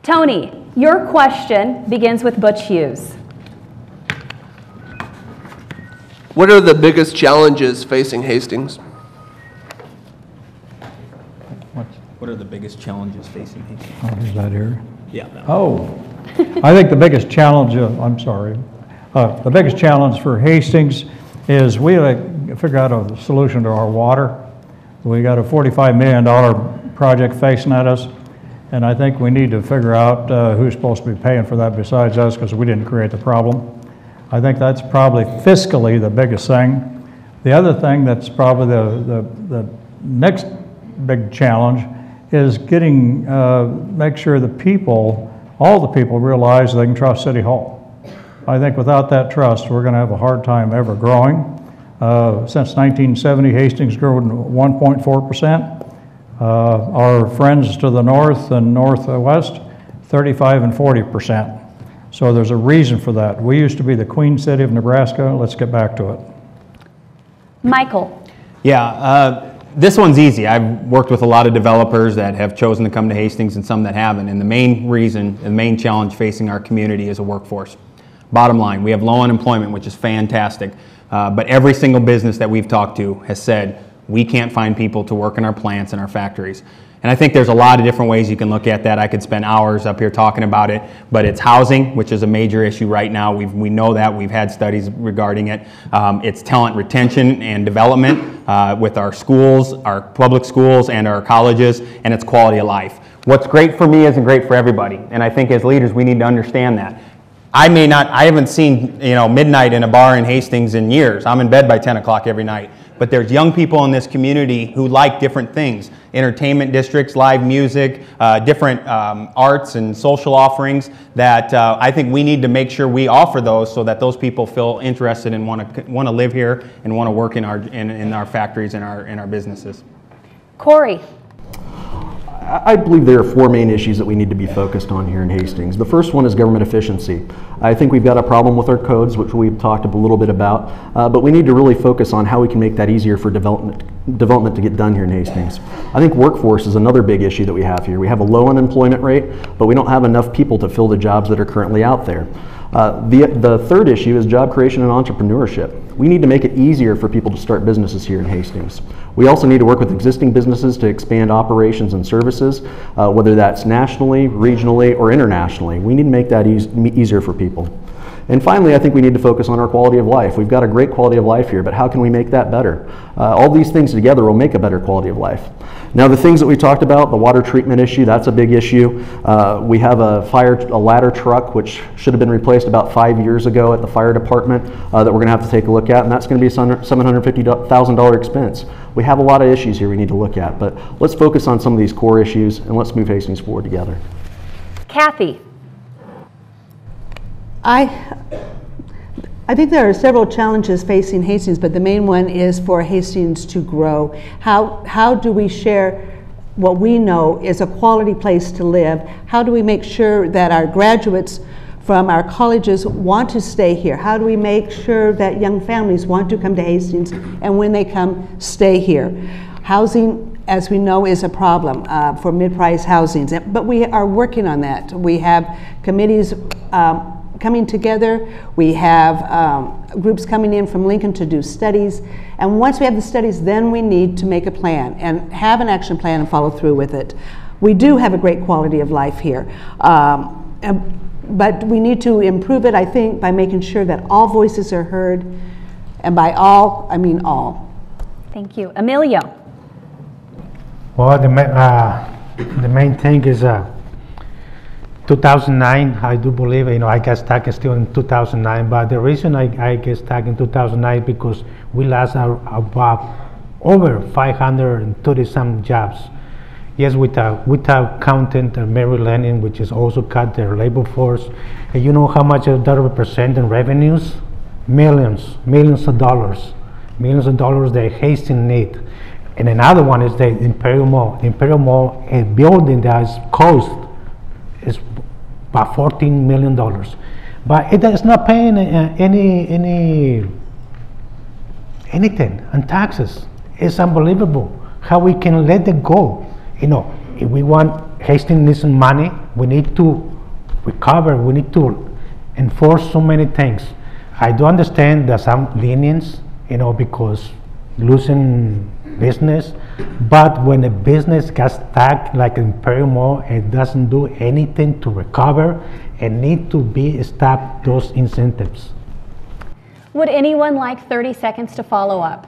Tony, your question begins with Butch Hughes. What are the biggest challenges facing Hastings? What are the biggest challenges facing Hastings? Oh, is that here? Yeah. Oh, I think the biggest challenge, the biggest challenge for Hastings is we have to figure out a solution to our water. We got a $45 million project facing at us, and I think we need to figure out who's supposed to be paying for that besides us, because we didn't create the problem. I think that's probably fiscally the biggest thing. The other thing that's probably the next big challenge is getting, make sure the people, all the people realize they can trust City Hall. I think without that trust, we're going to have a hard time ever growing. Since 1970, Hastings grew 1.4%. Our friends to the north and northwest, 35 and 40%. So there's a reason for that. We used to be the Queen City of Nebraska. Let's get back to it. Michael. Yeah, this one's easy. I've worked with a lot of developers that have chosen to come to Hastings and some that haven't. And the main reason, the main challenge facing our community is a workforce. Bottom line, we have low unemployment, which is fantastic. But every single business that we've talked to has said, we can't find people to work in our plants and our factories. And I think there's a lot of different ways you can look at that. I could spend hours up here talking about it, but it's housing, which is a major issue right now. We know that. We've had studies regarding it. It's talent retention and development with our schools, our public schools and our colleges, and it's quality of life. What's great for me isn't great for everybody, and I think as leaders we need to understand that. I haven't seen midnight in a bar in Hastings in years. I'm in bed by 10 o'clock every night. But there's young people in this community who like different things. Entertainment districts, live music, different arts and social offerings that I think we need to make sure we offer those so that those people feel interested and want to live here and want to work in our factories and our businesses. Corey. I believe there are four main issues that we need to be focused on here in Hastings. The first one is government efficiency. I think we've got a problem with our codes, which we've talked a little bit about, but we need to really focus on how we can make that easier for development to get done here in Hastings. I think workforce is another big issue that we have here. We have a low unemployment rate, but we don't have enough people to fill the jobs that are currently out there. The third issue is job creation and entrepreneurship. We need to make it easier for people to start businesses here in Hastings. We also need to work with existing businesses to expand operations and services, whether that's nationally, regionally, or internationally. We need to make that easier for people. And finally, I think we need to focus on our quality of life. We've got a great quality of life here, but how can we make that better? All these things together will make a better quality of life. Now, the things that we talked about, the water treatment issue, that's a big issue. We have a ladder truck, which should have been replaced about 5 years ago at the fire department that we're going to have to take a look at, and that's going to be a $750,000 expense. We have a lot of issues here we need to look at, but let's focus on some of these core issues, and let's move Hastings forward together. Kathy. I think there are several challenges facing Hastings, but the main one is for Hastings to grow. How do we share what we know is a quality place to live? How do we make sure that our graduates from our colleges want to stay here? How do we make sure that young families want to come to Hastings and when they come, stay here? Housing, as we know, is a problem for mid-price housings, but we are working on that. We have committees coming together. We have groups coming in from Lincoln to do studies. And once we have the studies, then we need to make a plan and have an action plan and follow through with it. We do have a great quality of life here. But we need to improve it, I think, by making sure that all voices are heard. And by all, I mean all. Thank you. Emilio. Well, the main thing is 2009, I do believe, I got stuck still in 2009, but the reason I get stuck in 2009 because we lost about over 530 some jobs. Yes, without counting the Mayoral, which is also cut their labor force. And you know how much that represent in revenues? Millions of dollars that Hastings need. And another one is the Imperial Mall. The Imperial Mall, a building that is cost is about $14 million, but it is not paying anything on taxes. It's unbelievable how we can let it go. If we want Hastings needs some money. We need to recover. We need to enforce so many things. I do understand there's some lenience, because losing business, but when a business gets stuck like Imperial Mall, it doesn't do anything to recover and need to be stopped those incentives. Would anyone like 30 seconds to follow up?